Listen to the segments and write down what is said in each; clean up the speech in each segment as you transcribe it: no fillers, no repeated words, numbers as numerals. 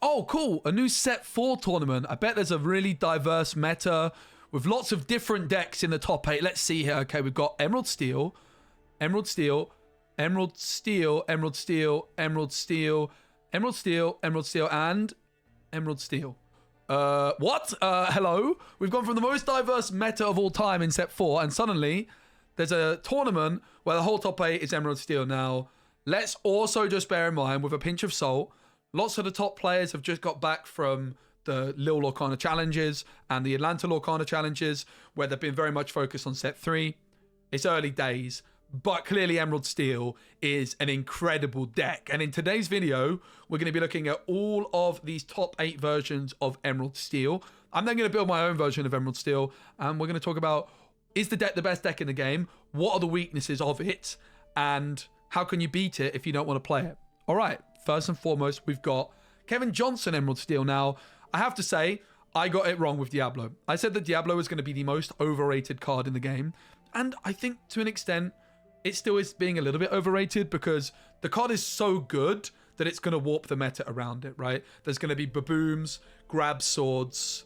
Oh, cool. A new Set 4 tournament. I bet there's a really diverse meta with lots of different decks in the top 8. Let's see here. Okay, we've got Emerald Steel, Emerald Steel, Emerald Steel, Emerald Steel, Emerald Steel, Emerald Steel, Emerald Steel, and Emerald Steel. What? Hello? We've gone from the most diverse meta of all time in Set 4, and suddenly there's a tournament where the whole top 8 is Emerald Steel. Now, let's also just bear in mind, with a pinch of salt, lots of the top players have just got back from the Lil Lorcana challenges and the Atlanta Lorcana challenges, where they've been very much focused on Set 3. It's early days, but clearly Emerald Steel is an incredible deck. And in today's video, we're going to be looking at all of these top 8 versions of Emerald Steel. I'm then going to build my own version of Emerald Steel, and we're going to talk about, is the deck the best deck in the game? What are the weaknesses of it? And how can you beat it if you don't want to play it? All right, first and foremost, we've got Kevin Johnson Emerald Steel. Now, I have to say, I got it wrong with Diablo. I said that Diablo is going to be the most overrated card in the game. And I think to an extent, it still is being a little bit overrated because the card is so good that it's going to warp the meta around it, right? There's going to be Babooms, Grab Swords,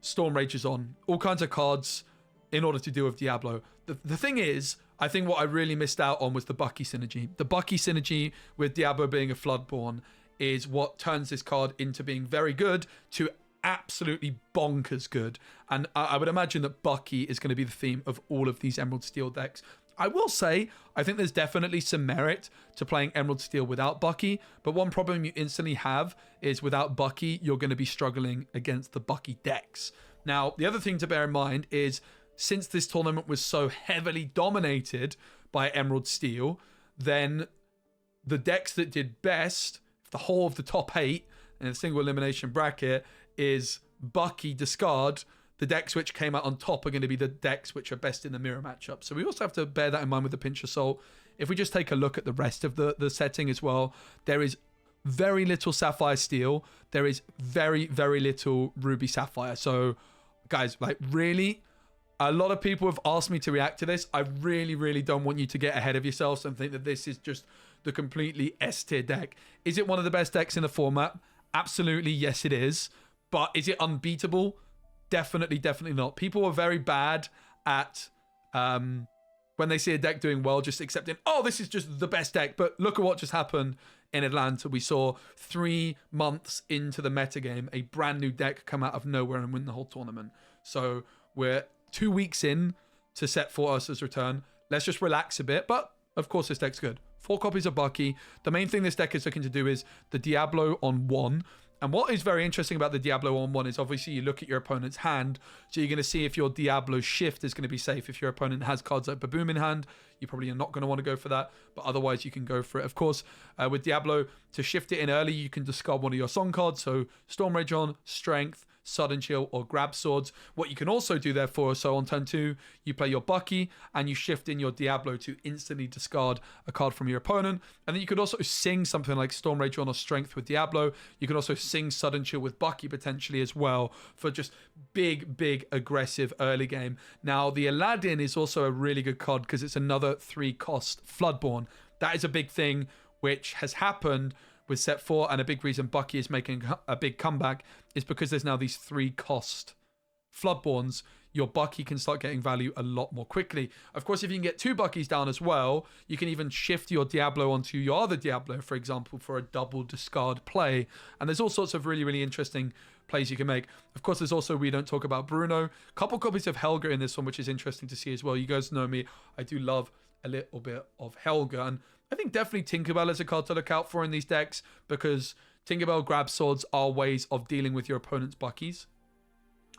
Storm Rages on, all kinds of cards in order to deal with Diablo. The thing is, I think what I really missed out on was the Bucky synergy. The Bucky synergy with Diablo being a Floodborn is what turns this card into being very good to absolutely bonkers good. And I would imagine that Bucky is going to be the theme of all of these Emerald Steel decks. I will say, I think there's definitely some merit to playing Emerald Steel without Bucky, but one problem you instantly have is without Bucky, you're going to be struggling against the Bucky decks. Now, the other thing to bear in mind is, since this tournament was so heavily dominated by Emerald Steel, then the decks that did best, the whole of the top 8 in a single elimination bracket, is Bucky Discard. The decks which came out on top are going to be the decks which are best in the mirror matchup. So we also have to bear that in mind with a pinch of salt. If we just take a look at the rest of the setting as well, there is very little Sapphire Steel. There is very, very little Ruby Sapphire. So, guys, like, really, a lot of people have asked me to react to this. I really, really don't want you to get ahead of yourselves and think that this is just the completely S-tier deck. Is it one of the best decks in the format? Absolutely, yes, it is. But is it unbeatable? Definitely, definitely not. People are very bad at, when they see a deck doing well, just accepting, oh, this is just the best deck. But look at what just happened in Atlanta. We saw 3 months into the metagame, a brand new deck come out of nowhere and win the whole tournament. So we're 2 weeks in to Set 4 Ursulas Return. Let's just relax a bit. But, of course, this deck's good. 4 copies of Bucky. The main thing this deck is looking to do is the Diablo on 1. And what is very interesting about the Diablo on 1 is obviously you look at your opponent's hand. So you're going to see if your Diablo shift is going to be safe. If your opponent has cards like Baboom in hand, you probably are not going to want to go for that. But otherwise, you can go for it. Of course, with Diablo, to shift it in early, you can discard one of your song cards. So Storm Rage on, Strength, Sudden Chill, or Grab Swords. What you can also do therefore, so on turn 2, you play your Bucky and you shift in your Diablo to instantly discard a card from your opponent. And then you could also sing something like Storm Rage on or Strength with Diablo. You can also sing Sudden Chill with Bucky potentially as well for just big, big aggressive early game. Now, the Aladdin is also a really good card because it's another 3-cost Floodborn. That is a big thing which has happened with Set 4, and a big reason Bucky is making a big comeback is because there's now these 3-cost Floodborns. Your Bucky can start getting value a lot more quickly. Of course, if you can get 2 Buckys down as well, you can even shift your Diablo onto your other Diablo, for example, for a double discard play. And there's all sorts of really, really interesting plays you can make. Of course, there's also, we don't talk about Bruno. Couple copies of Helga in this one, which is interesting to see as well. You guys know me, I do love a little bit of Helga, and I think definitely Tinkerbell is a card to look out for in these decks because Tinkerbell Grab Swords are ways of dealing with your opponent's Buckies.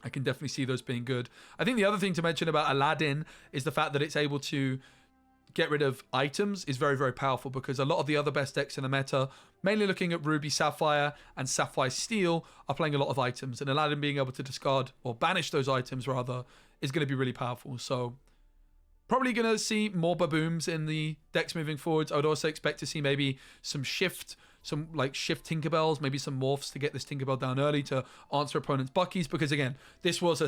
I can definitely see those being good. I think the other thing to mention about Aladdin is the fact that it's able to get rid of items is very, very powerful because a lot of the other best decks in the meta, mainly looking at Ruby Sapphire and Sapphire Steel, are playing a lot of items. And Aladdin being able to discard or banish those items rather is going to be really powerful. So probably going to see more Babooms in the decks moving forwards. I would also expect to see maybe some shift Tinkerbells, maybe some morphs to get this Tinkerbell down early to answer opponents' Buckies. Because again, this was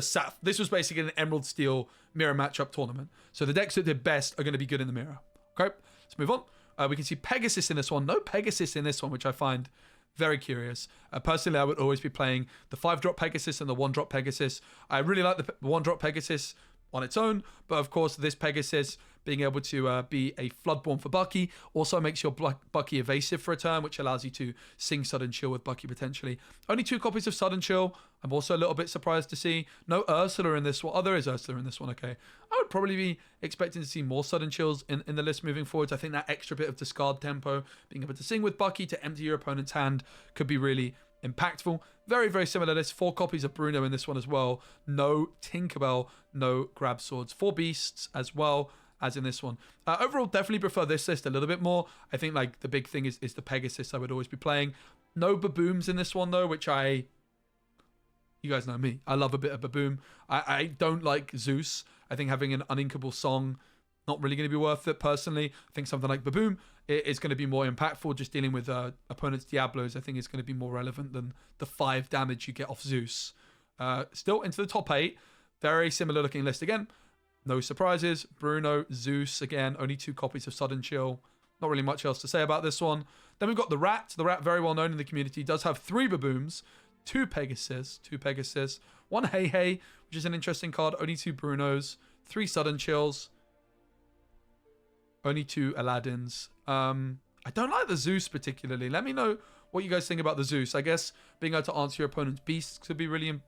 basically an Emerald Steel mirror matchup tournament. So the decks that did best are going to be good in the mirror. Okay, let's move on. We can see Pegasus in this one. No Pegasus in this one, which I find Very curious. Personally, I would always be playing the 5-drop Pegasus and the 1-drop Pegasus. I really like the 1-drop Pegasus on its own, but of course this Pegasus being able to be a Floodborn for Bucky also makes your Bucky evasive for a turn, which allows you to sing Sudden Chill with Bucky potentially. Only 2 copies of Sudden Chill. I'm also a little bit surprised to see no Ursula in this one. Oh, there is Ursula in this one, okay. I would probably be expecting to see more Sudden Chills in the list moving forwards. I think that extra bit of discard tempo, being able to sing with Bucky to empty your opponent's hand, could be really impactful. Very, very similar list. 4 copies of Bruno in this one as well. No Tinkerbell, no Grab Swords. 4 Beasts as well as in this one. Overall, definitely prefer this list a little bit more. I think like the big thing is the Pegasus I would always be playing. No Babooms in this one though, which you guys know me. I love a bit of Baboom. I don't like Zeus. I think having an uninkable song, not really going to be worth it personally. I think something like Baboom is going to be more impactful. Just dealing with opponents' Diablos, I think is going to be more relevant than the 5 damage you get off Zeus. Still into the top 8. Very similar looking list again. No surprises. Bruno, Zeus, again, only 2 copies of Sudden Chill. Not really much else to say about this one. Then we've got the Rat. The Rat, very well known in the community, does have 3 Babooms, 2 Pegasus, 1 Hey Hey, which is an interesting card, only 2 Brunos, 3 Sudden Chills, only 2 Aladdins. I don't like the Zeus particularly. Let me know what you guys think about the Zeus. I guess being able to answer your opponent's beasts could be really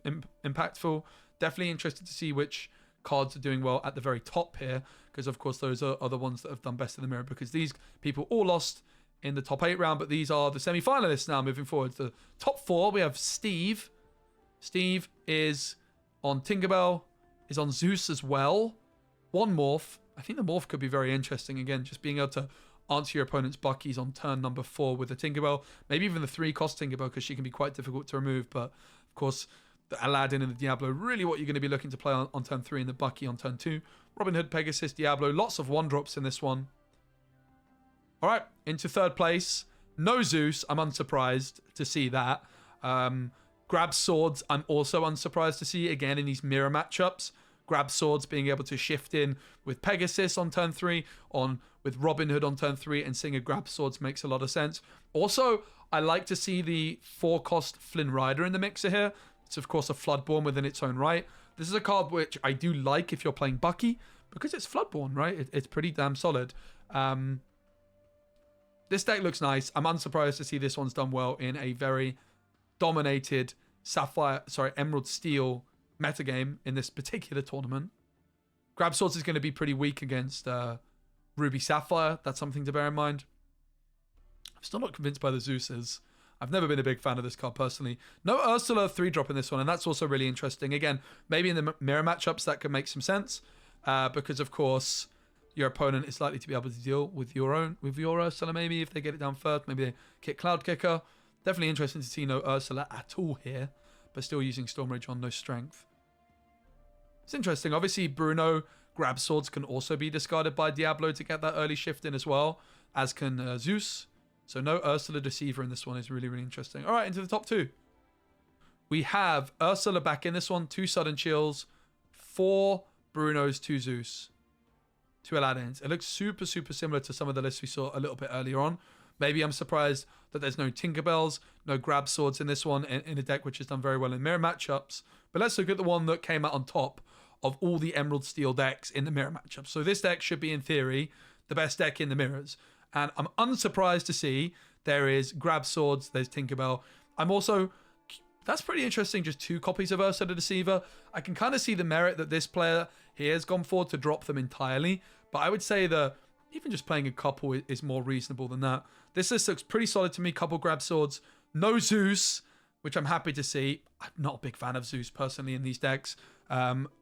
impactful. Definitely interested to see which cards are doing well at the very top here, because of course those are the ones that have done best in the mirror, because these people all lost in the top 8 round, but these are the semi-finalists now moving forward. The top 4, we have Steve. Steve is on Tinkerbell, is on Zeus as well. 1 Morph. I think the Morph could be very interesting. Again, just being able to answer your opponent's Bucky's on turn number 4 with the Tinkerbell. Maybe even the 3-cost Tinkerbell, because she can be quite difficult to remove, but of course the Aladdin and the Diablo, really what you're going to be looking to play on turn 3, and the Bucky on turn 2. Robin Hood, Pegasus, Diablo, lots of 1-drops in this one. All right, into 3rd place. No Zeus, I'm unsurprised to see that. Grab Swords, I'm also unsurprised to see, again, in these mirror matchups. Grab Swords being able to shift in with Pegasus on turn 3, with Robin Hood on turn 3, and seeing a Grab Swords makes a lot of sense. Also, I like to see the 4-cost Flynn Rider in the mixer here. It's, of course, a Floodborn within its own right. This is a card which I do like if you're playing Bucky, because it's Floodborn, right? It's pretty damn solid. This deck looks nice. I'm unsurprised to see this one's done well in a very dominated Emerald Steel metagame in this particular tournament. Grab Swords is going to be pretty weak against Ruby Sapphire. That's something to bear in mind. I'm still not convinced by the Zeuses. I've never been a big fan of this card personally. No Ursula 3-drop in this one, and that's also really interesting. Again, maybe in the mirror matchups that could make some sense, because of course your opponent is likely to be able to deal with your Ursula. Maybe if they get it down first, maybe they kick Cloud Kicker. Definitely interesting to see no Ursula at all here, but still using Storm Rage on no strength. It's interesting. Obviously, Bruno Grab Swords can also be discarded by Diablo to get that early shift in as well, as can Zeus. So no Ursula Deceiver in this one is really, really interesting. All right, into the top 2. We have Ursula back in this one. 2 Sudden Chills, 4 Brunos, 2 Zeus, 2 Aladdins. It looks super, super similar to some of the lists we saw a little bit earlier on. Maybe I'm surprised that there's no Tinkerbells, no Grab Swords in this one, in a deck which has done very well in mirror matchups. But let's look at the one that came out on top of all the Emerald Steel decks in the mirror matchup. So this deck should be, in theory, the best deck in the mirrors. And I'm unsurprised to see there is Grab Swords, there's Tinkerbell. That's pretty interesting, just 2 copies of Ursula Deceiver. I can kind of see the merit that this player here has gone for to drop them entirely. But I would say that even just playing a couple is more reasonable than that. This list looks pretty solid to me. Couple Grab Swords, no Zeus, which I'm happy to see. I'm not a big fan of Zeus personally in these decks,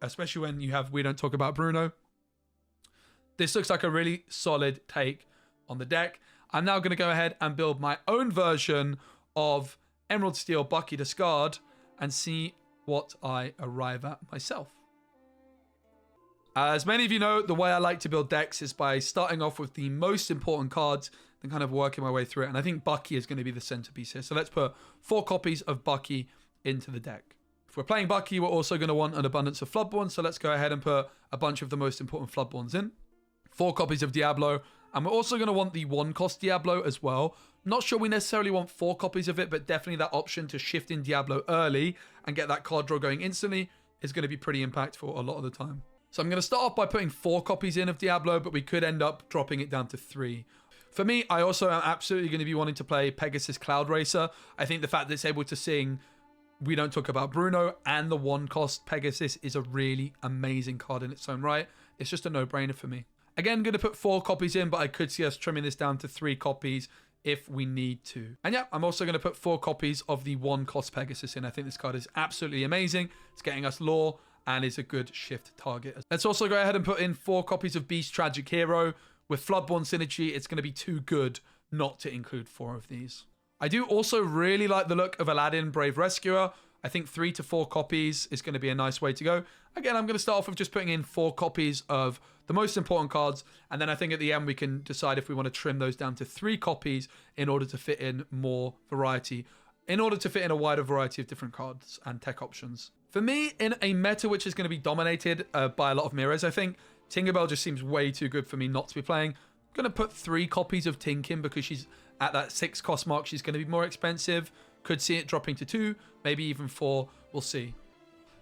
especially when you have We Don't Talk About Bruno. This looks like a really solid take on the deck. I'm now going to go ahead and build my own version of Emerald Steel Bucky Discard and see what I arrive at myself. As many of you know, the way I like to build decks is by starting off with the most important cards and kind of working my way through it. And I think Bucky is going to be the centerpiece here. So let's put 4 copies of Bucky into the deck. If we're playing Bucky, we're also going to want an abundance of Floodborns. So let's go ahead and put a bunch of the most important Floodborns in. 4 copies of Diablo. And we're also going to want the 1-cost Diablo as well. Not sure we necessarily want 4 copies of it, but definitely that option to shift in Diablo early and get that card draw going instantly is going to be pretty impactful a lot of the time. So I'm going to start off by putting 4 copies in of Diablo, but we could end up dropping it down to 3. For me, I also am absolutely going to be wanting to play Pegasus Cloud Racer. I think the fact that it's able to sing We Don't Talk About Bruno and the 1-cost Pegasus is a really amazing card in its own right. It's just a no-brainer for me. Again, going to put 4 copies in, but I could see us trimming this down to 3 copies if we need to. And yeah, I'm also going to put 4 copies of the 1-cost Pegasus in. I think this card is absolutely amazing. It's getting us lore and is a good shift target. Let's also go ahead and put in 4 copies of Beast Tragic Hero. With Floodborn Synergy, it's going to be too good not to include 4 of these. I do also really like the look of Aladdin Brave Rescuer. I think 3 to 4 copies is going to be a nice way to go. Again, I'm going to start off with just putting in 4 copies of the most important cards, and then I think at the end we can decide if we want to trim those down to 3 copies in order to fit in more variety, in order to fit in a wider variety of different cards and tech options. For me, in a meta which is going to be dominated by a lot of mirrors, I think Tinkerbell just seems way too good for me not to be playing. I'm going to put 3 copies of Tinkin because she's at that 6 cost mark. She's going to be more expensive. Could see it dropping to 2, maybe even 4. We'll see.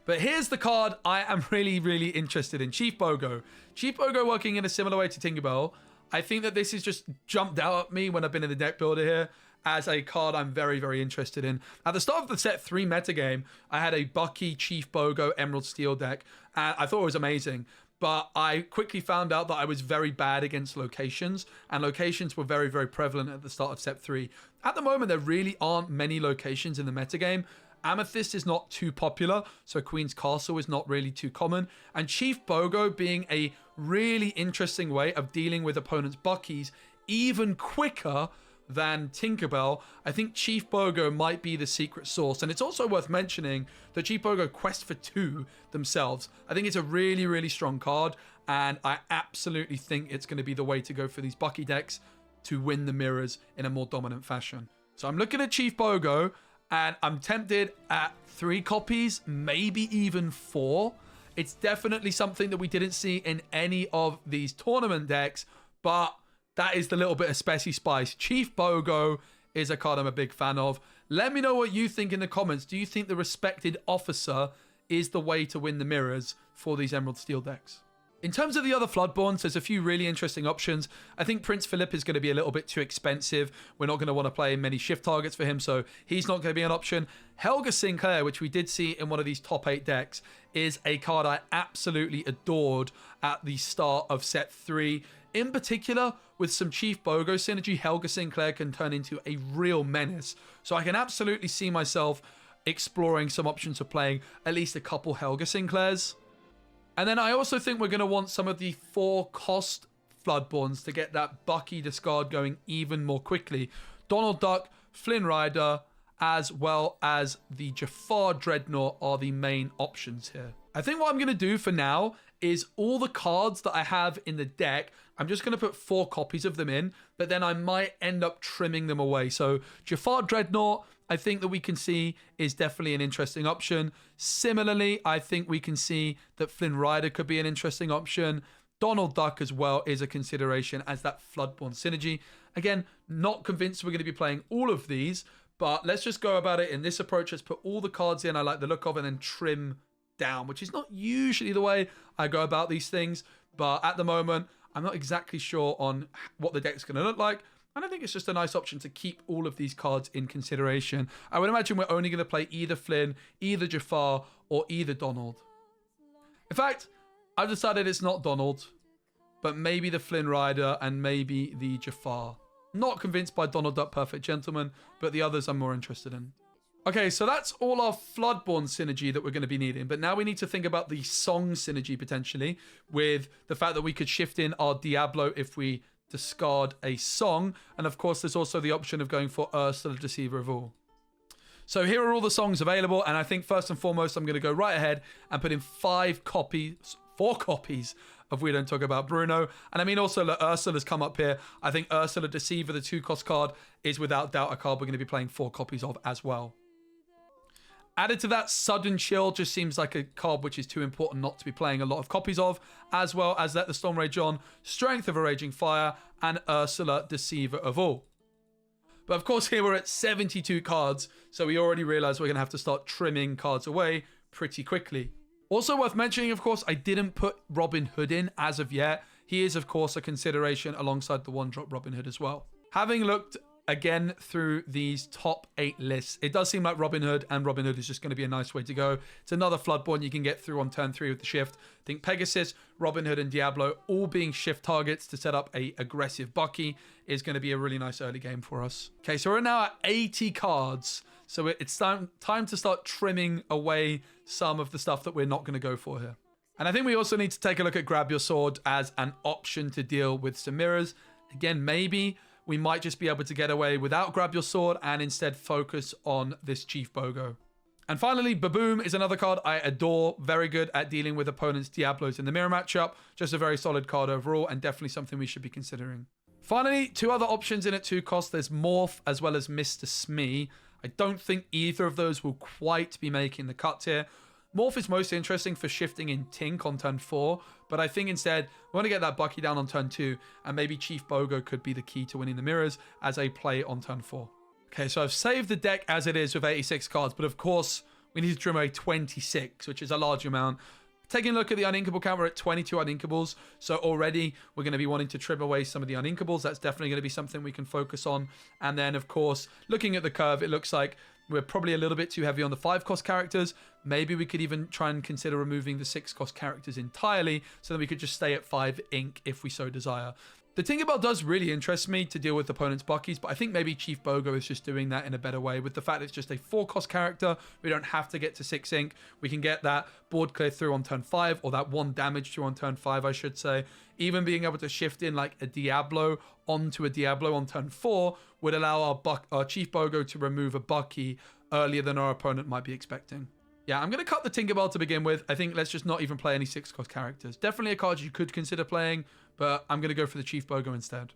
But here's the card I am really, really interested in. Chief Bogo. Chief Bogo working in a similar way to Tinkerbell. I think that this has just jumped out at me when I've been in the deck builder here as a card I'm very, very interested in. At the start of the set 3 metagame, I had a Bucky Chief Bogo Emerald Steel deck, and I thought it was amazing. But I quickly found out that I was very bad against locations, and locations were very, very prevalent at the start of Set 3. At the moment, there really aren't many locations in the metagame. Amethyst is not too popular, so Queen's Castle is not really too common. And Chief Bogo being a really interesting way of dealing with opponents' Buckies even quicker than Tinkerbell, I think Chief Bogo might be the secret sauce. And it's also worth mentioning that Chief Bogo quest for 2 themselves. I think it's a really, really strong card, and I absolutely think it's going to be the way to go for these Bucky decks to win the mirrors in a more dominant fashion. So I'm looking at Chief Bogo, and I'm tempted at 3 copies, maybe even 4. It's definitely something that we didn't see in any of these tournament decks, but that is the little bit of Specie Spice. Chief Bogo is a card I'm a big fan of. Let me know what you think in the comments. Do you think the Respected Officer is the way to win the mirrors for these Emerald Steel decks? In terms of the other Floodborns, there's a few really interesting options. I think Prince Philip is going to be a little bit too expensive. We're not going to want to play many shift targets for him, so he's not going to be an option. Helga Sinclair, which we did see in one of these top 8 decks, is a card I absolutely adored at the start of set 3. In particular, with some Chief Bogo synergy, Helga Sinclair can turn into a real menace. So I can absolutely see myself exploring some options of playing at least a couple Helga Sinclairs. And then I also think we're going to want some of the 4-cost Floodborns to get that Bucky Discard going even more quickly. Donald Duck, Flynn Rider, as well as the Jafar Dreadnought are the main options here. I think what I'm going to do for now is all the cards that I have in the deck, I'm just going to put 4 copies of them in, but then I might end up trimming them away. So Jafar Dreadnought, I think that we can see is definitely an interesting option. Similarly, I think we can see that Flynn Rider could be an interesting option. Donald Duck as well is a consideration as that Floodborn synergy. Again, not convinced we're going to be playing all of these, but let's just go about it in this approach. Let's put all the cards in I like the look of and then trim down, which is not usually the way I go about these things. But at the moment, I'm not exactly sure on what the deck's going to look like. And I think it's just a nice option to keep all of these cards in consideration. I would imagine we're only going to play either Flynn, either Jafar, or either Donald. In fact, I've decided it's not Donald, but maybe the Flynn Rider and maybe the Jafar. Not convinced by Donald Duck Perfect Gentleman, but the others I'm more interested in. Okay, so that's all our Floodborn synergy that we're going to be needing. But now we need to think about the song synergy potentially, with the fact that we could shift in our Diablo if we discard a song. And of course, there's also the option of going for Ursula, Deceiver of All. So here are all the songs available. And I think first and foremost, I'm going to go right ahead and put in 4 copies of We Don't Talk About Bruno. And I mean, also, look, Ursula's come up here. I think Ursula Deceiver, the 2-cost card, is without doubt a card we're going to be playing 4 copies of as well. Added to that, Sudden Chill just seems like a card which is too important not to be playing a lot of copies of, as well as Let the Storm Rage On, Strength of a Raging Fire, and Ursula Deceiver of All. But of course, here we're at 72 cards, so we already realize we're going to have to start trimming cards away pretty quickly. Also worth mentioning, of course, I didn't put Robin Hood in as of yet. He is, of course, a consideration alongside the one-drop Robin Hood as well. Having looked again through these top 8 lists, it does seem like Robin Hood is just going to be a nice way to go. It's another Floodborn you can get through on turn 3 with the shift. I think Pegasus, Robin Hood, and Diablo all being shift targets to set up a aggressive Bucky is going to be a really nice early game for us. Okay, so we're now at 80 cards. So it's time to start trimming away some of the stuff that we're not going to go for here. And I think we also need to take a look at Grab Your Sword as an option to deal with some mirrors. Again, maybe we might just be able to get away without Grab Your Sword and instead focus on this Chief Bogo. And finally, Baboom is another card I adore. Very good at dealing with opponents' Diablos in the mirror matchup. Just a very solid card overall and definitely something we should be considering. Finally, 2 other options in at 2 costs. There's Morph as well as Mr. Smee. I don't think either of those will quite be making the cut here. Morph is most interesting for shifting in Tink on turn 4, but I think instead we want to get that Bucky down on turn 2, and maybe Chief Bogo could be the key to winning the mirrors as a play on turn 4. Okay, so I've saved the deck as it is with 86 cards, but of course we need to trim away 26, which is a large amount. Taking a look at the uninkable count, we're at 22 uninkables, so already we're going to be wanting to trim away some of the uninkables. That's definitely going to be something we can focus on. And then, of course, looking at the curve, it looks like we're probably a little bit too heavy on the 5-cost characters. Maybe we could even try and consider removing the 6-cost characters entirely so that we could just stay at 5 ink if we so desire. The Tinkerbell does really interest me to deal with opponents' Buckies, but I think maybe Chief Bogo is just doing that in a better way. With the fact it's just a 4-cost character, we don't have to get to 6 ink. We can get that board clear through on turn 5, or that 1 damage through on turn 5, I should say. Even being able to shift in like a Diablo onto a Diablo on turn 4 would allow our Chief Bogo to remove a Bucky earlier than our opponent might be expecting. Yeah, I'm going to cut the Tinkerbell to begin with. I think let's just not even play any 6-cost characters. Definitely a card you could consider playing, but I'm going to go for the Chief Bogo instead.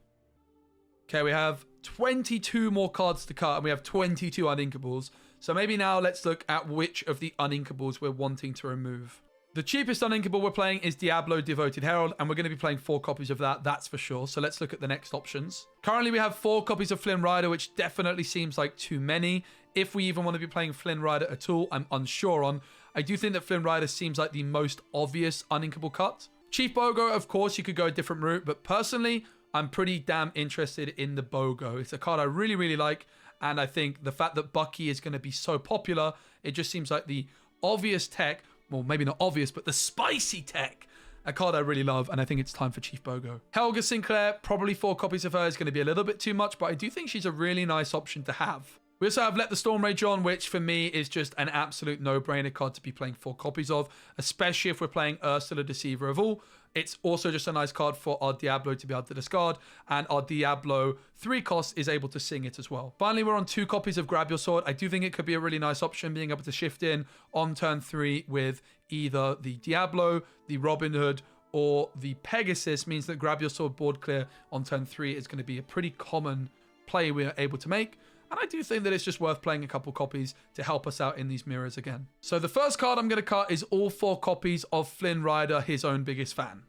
Okay, we have 22 more cards to cut, and we have 22 uninkables. So maybe now let's look at which of the uninkables we're wanting to remove. The cheapest uninkable we're playing is Diablo Devoted Herald, and we're going to be playing 4 copies of that, that's for sure. So let's look at the next options. Currently, we have 4 copies of Flynn Rider, which definitely seems like too many. If we even want to be playing Flynn Rider at all, I'm unsure on. I do think that Flynn Rider seems like the most obvious uninkable cut. Chief Bogo, of course, you could go a different route, but personally, I'm pretty damn interested in the Bogo. It's a card I really, really like, and I think the fact that Bucky is going to be so popular, it just seems like the obvious tech, well, maybe not obvious, but the spicy tech, a card I really love, and I think it's time for Chief Bogo. Helga Sinclair, probably 4 copies of her is going to be a little bit too much, but I do think she's a really nice option to have. We also have Let the Storm Rage On, which for me is just an absolute no-brainer card to be playing 4 copies of, especially if we're playing Ursula Deceiver of All. It's also just a nice card for our Diablo to be able to discard, and our Diablo 3 cost is able to sing it as well. Finally, we're on 2 copies of Grab Your Sword. I do think it could be a really nice option, being able to shift in on turn 3 with either the Diablo, the Robin Hood, or the Pegasus means that Grab Your Sword board clear on turn 3 is going to be a pretty common play we're able to make. And I do think that it's just worth playing a couple copies to help us out in these mirrors again. So the first card I'm going to cut is all 4 copies of Flynn Rider, his own biggest fan.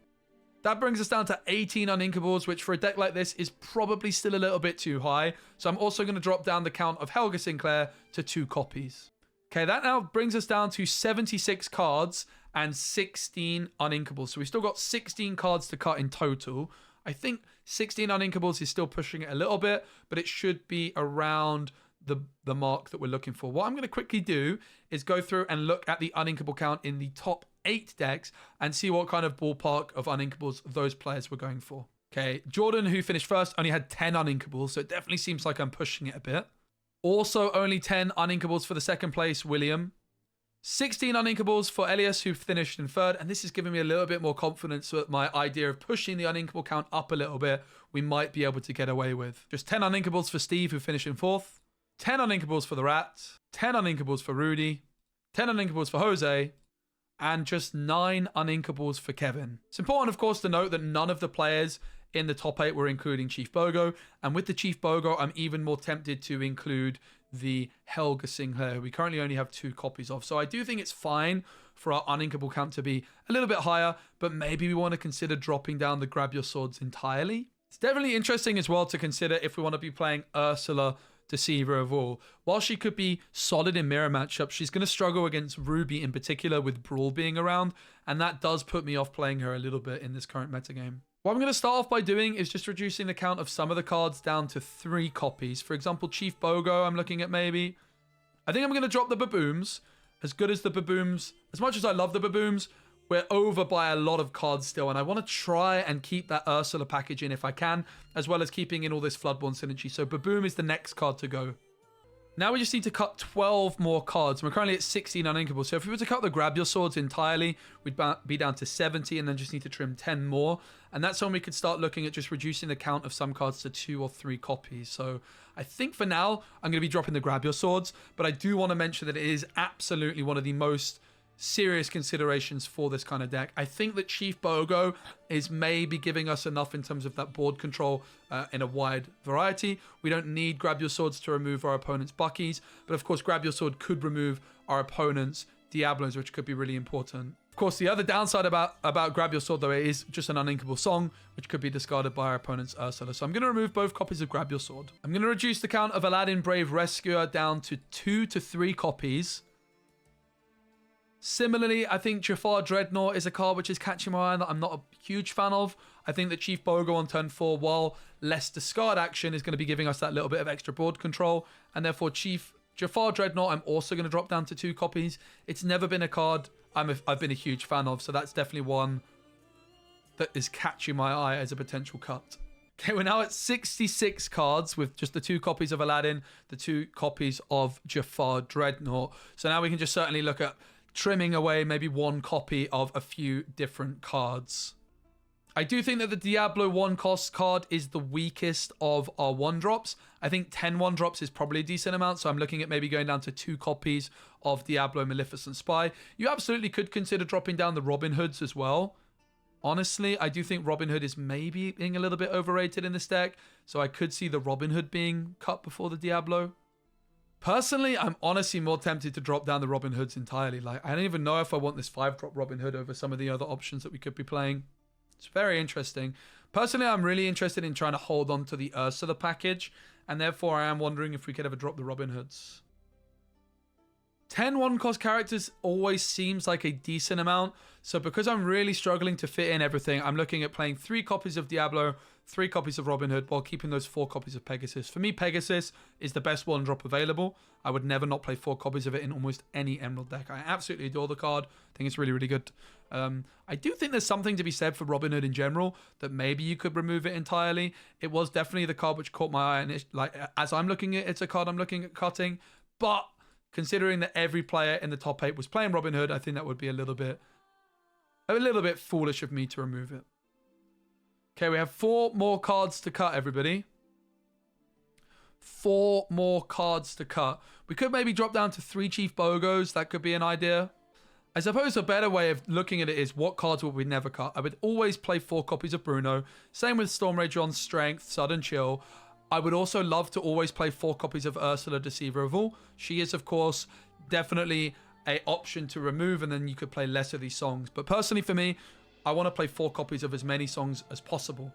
That brings us down to 18 uninkables, which for a deck like this is probably still a little bit too high. So I'm also going to drop down the count of Helga Sinclair to 2 copies. Okay, that now brings us down to 76 cards and 16 uninkables. So we've still got 16 cards to cut in total. I think 16 uninkables is still pushing it a little bit, but it should be around the mark that we're looking for. What I'm going to quickly do is go through and look at the uninkable count in the top 8 decks and see what kind of ballpark of uninkables those players were going for. Okay, Jordan, who finished first, only had 10 uninkables, so it definitely seems like I'm pushing it a bit. Also, only 10 uninkables for the second place, William. 16 uninkables for Elias, who finished in third, and this is giving me a little bit more confidence that my idea of pushing the uninkable count up a little bit, we might be able to get away with. Just 10 uninkables for Steve, who finished in fourth. 10 uninkables for the Rat. 10 uninkables for Rudy. 10 uninkables for Jose. And just 9 uninkables for Kevin. It's important, of course, to note that none of the players in the top 8 were including Chief Bogo. And with the Chief Bogo, I'm even more tempted to include the Helga Sinclair, who we currently only have 2 copies of. So I do think it's fine for our uninkable count to be a little bit higher, but maybe we want to consider dropping down the Grab Your Swords entirely. It's definitely interesting as well to consider if we want to be playing Ursula Deceiver of All. While she could be solid in mirror matchups, she's going to struggle against Ruby in particular with Brawl being around, and that does put me off playing her a little bit in this current metagame. What I'm going to start off by doing is just reducing the count of some of the cards down to 3 copies. For example, Chief Bogo, I'm looking at maybe. I think I'm going to drop the Babooms. As good as the Babooms, as much as I love the Babooms, we're over by a lot of cards still, and I want to try and keep that Ursula package in if I can, as well as keeping in all this Floodborn synergy. So Baboom is the next card to go. Now we just need to cut 12 more cards. We're currently at 16 uninkable. So if we were to cut the Grab Your Swords entirely, we'd be down to 70 and then just need to trim 10 more. And that's when we could start looking at just reducing the count of some cards to 2 or 3 copies. So I think for now, I'm going to be dropping the Grab Your Swords. But I do want to mention that it is absolutely one of the most serious considerations for this kind of deck. I think that Chief Bogo is maybe giving us enough in terms of that board control in a wide variety. We don't need Grab Your Swords to remove our opponent's Buckies, but of course Grab Your Sword could remove our opponent's Diablos, which could be really important. Of course, the other downside about Grab Your Sword, though, it is just an uninkable song, which could be discarded by our opponent's Ursula. So I'm going to remove both copies of Grab Your Sword. I'm going to reduce the count of Aladdin Brave Rescuer down to 2 to 3 copies. Similarly, I think Jafar Dreadnought is a card which is catching my eye that I'm not a huge fan of. I think that Chief Bogo on turn 4, while less discard action, is going to be giving us that little bit of extra board control. And therefore, Jafar Dreadnought, I'm also going to drop down to 2 copies. It's never been a card I've been a huge fan of, so that's definitely one that is catching my eye as a potential cut. Okay, we're now at 66 cards with just the 2 copies of Aladdin, the 2 copies of Jafar Dreadnought. So now we can just certainly look at trimming away maybe 1 copy of a few different cards. I do think that the Diablo 1 cost card is the weakest of our 1-drops. I think 10 1-drops is probably a decent amount, so I'm looking at maybe going down to 2 copies of Diablo Maleficent Spy. You absolutely could consider dropping down the Robin Hoods as well. Honestly, I do think Robin Hood is maybe being a little bit overrated in this deck, so I could see the Robin Hood being cut before the Diablo. Personally, I'm honestly more tempted to drop down the Robin Hoods entirely. Like, I don't even know if I want this 5-drop Robin Hood over some of the other options that we could be playing. It's very interesting. Personally, I'm really interested in trying to hold on to the Ursula package, and therefore I am wondering if we could ever drop the Robin Hoods. 10 1-cost characters always seems like a decent amount, so because I'm really struggling to fit in everything, I'm looking at playing 3 copies of Diablo, 3 copies of Robin Hood, while keeping those 4 copies of Pegasus. For me, Pegasus is the best 1-drop available. I would never not play 4 copies of it in almost any Emerald deck. I absolutely adore the card. I think it's really, really good. I do think there's something to be said for Robin Hood in general, that maybe you could remove it entirely. It was definitely the card which caught my eye, and it's like, as I'm looking at it, it's a card I'm looking at cutting. But considering that every player in the top 8 was playing Robin Hood, I think that would be a little bit foolish of me to remove it. Okay, we have 4 more cards to cut, everybody. 4 more cards to cut. We could maybe drop down to 3 Chief Bogos. That could be an idea. I suppose a better way of looking at it is what cards would we never cut. I would always play 4 copies of Bruno. Same with Storm Rager on Strength, Sudden Chill. I would also love to always play 4 copies of Ursula Deceiver of All. She is, of course, definitely an option to remove, and then you could play less of these songs. But personally for me, I want to play 4 copies of as many songs as possible.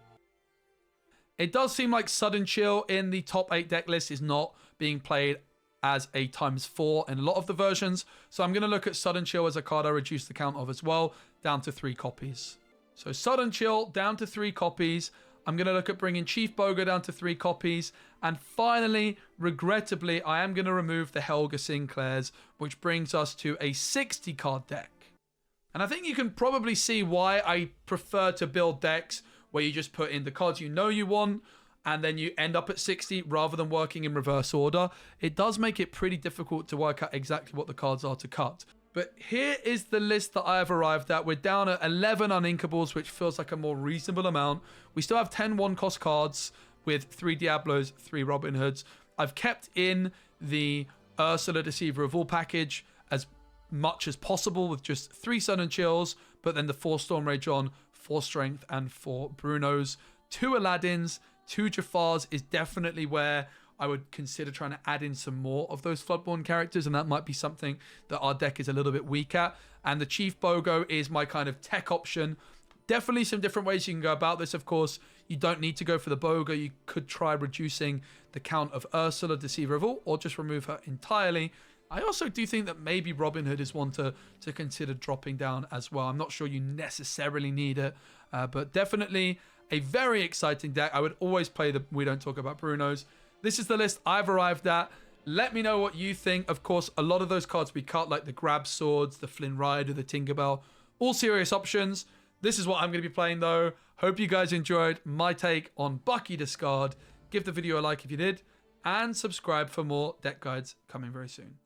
It does seem like Sudden Chill in the top 8 deck list is not being played as a ×4 in a lot of the versions. So I'm going to look at Sudden Chill as a card I reduce the count of as well, down to 3 copies. So Sudden Chill down to 3 copies. I'm going to look at bringing Chief Bogo down to 3 copies. And finally, regrettably, I am going to remove the Helga Sinclairs, which brings us to a 60 card deck. And I think you can probably see why I prefer to build decks where you just put in the cards you know you want, and then you end up at 60 rather than working in reverse order. It does make it pretty difficult to work out exactly what the cards are to cut. But here is the list that I have arrived at. We're down at 11 uninkables, which feels like a more reasonable amount. We still have 10 1-cost cards with 3 Diablos, 3 Robin Hoods. I've kept in the Ursula Deceiver of All package as much as possible with just 3 Sudden Chills, but then the 4 Storm Rage on, 4 Strength, and 4 Brunos. 2 Aladdins, 2 Jafars is definitely where I would consider trying to add in some more of those Floodborn characters, and that might be something that our deck is a little bit weak at. And the Chief Bogo is my kind of tech option. Definitely some different ways you can go about this, of course. You don't need to go for the Bogo. You could try reducing the count of Ursula, Deceiver of All, or just remove her entirely. I also do think that maybe Robin Hood is one to consider dropping down as well. I'm not sure you necessarily need it, but definitely a very exciting deck. I would always play the We Don't Talk About Brunos. This is the list I've arrived at. Let me know what you think. Of course, a lot of those cards we cut, like the Grab Swords, the Flynn Rider, the Tinkerbell, all serious options. This is what I'm going to be playing, though. Hope you guys enjoyed my take on Bucky Discard. Give the video a like if you did, and subscribe for more deck guides coming very soon.